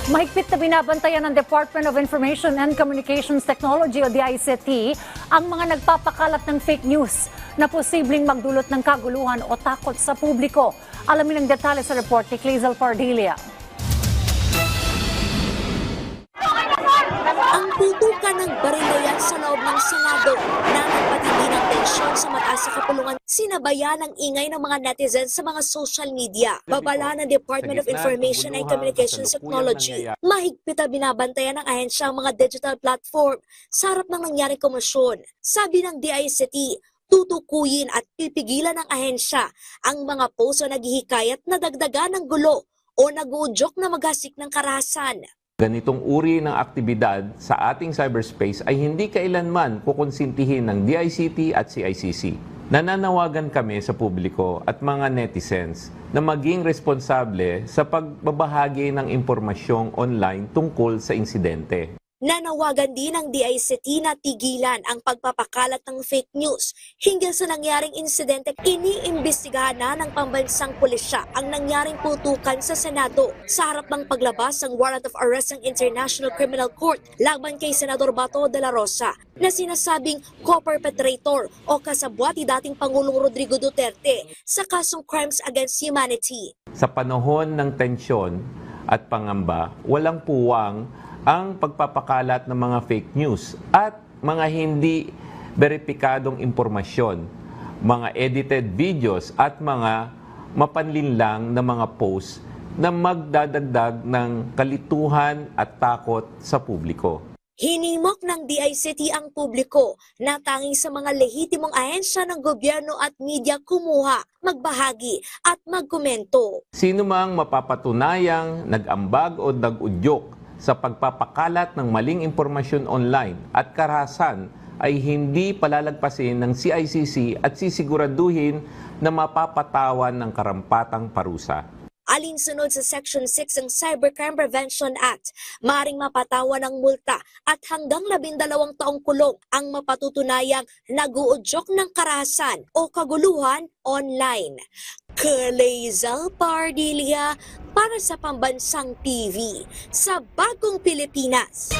Mahigpit na binabantayan ng Department of Information and Communications Technology o DICT ang mga nagpapakalat ng fake news na posibleng magdulot ng kaguluhan o takot sa publiko. Alamin ang detalye sa report ni Clazel Pardilia. Ang putukan ng barilayan sa loob ng Senado na nagpatindi ng tensyon sa mataas na kapulungan, sinabayan ang ingay ng mga netizens sa mga social media. Babala ng Department of Information and Communications Technology, mahigpit na binabantayan ng ahensya ang mga digital platform sa harap ng nangyaring komosyon. Sabi ng DICT, tutukuyin at pipigilan ng ahensya ang mga post o naghihikayat na dagdagan ng gulo o nag-uudyok na maghasik ng karahasan. Ganitong uri ng aktibidad sa ating cyberspace ay hindi kailanman kukonsintihin ng DICT at CICC. Nananawagan kami sa publiko at mga netizens na maging responsable sa pagbabahagi ng impormasyong online tungkol sa insidente. Nanawagan din ng DICT na tigilan ang pagpapakalat ng fake news. Hinggil sa nangyaring insidente, iniimbestigahan na ng pambansang pulisya ang nangyaring putukan sa Senado sa harap ng paglabas ng warrant of arrest ng International Criminal Court laban kay Senador Bato de la Rosa na sinasabing co-perpetrator o kasabwati dating Pangulong Rodrigo Duterte sa kasong Crimes Against Humanity. Sa panahon ng tensyon at pangamba, walang puwang ang pagpapakalat ng mga fake news at mga hindi beripikadong impormasyon, mga edited videos at mga mapanlinlang na mga posts na magdadagdag ng kalituhan at takot sa publiko. Hinimok ng DICT ang publiko na tanging sa mga lehitimong ahensya ng gobyerno at media kumuha, magbahagi at magkomento. Sino mang mapapatunayang nag-ambag o nag-udyok sa pagpapakalat ng maling impormasyon online at karahasan ay hindi palalagpasin ng CICC at sisiguraduhin na mapapatawan ng karampatang parusa. Alinsunod sa Section 6 ng Cybercrime Prevention Act, maaaring mapatawan ng multa at hanggang 12 taong kulong ang mapatutunayang nag-uudyok ng karahasan o kaguluhan online. Clazel Pardilia para sa Pambansang TV sa Bagong Pilipinas.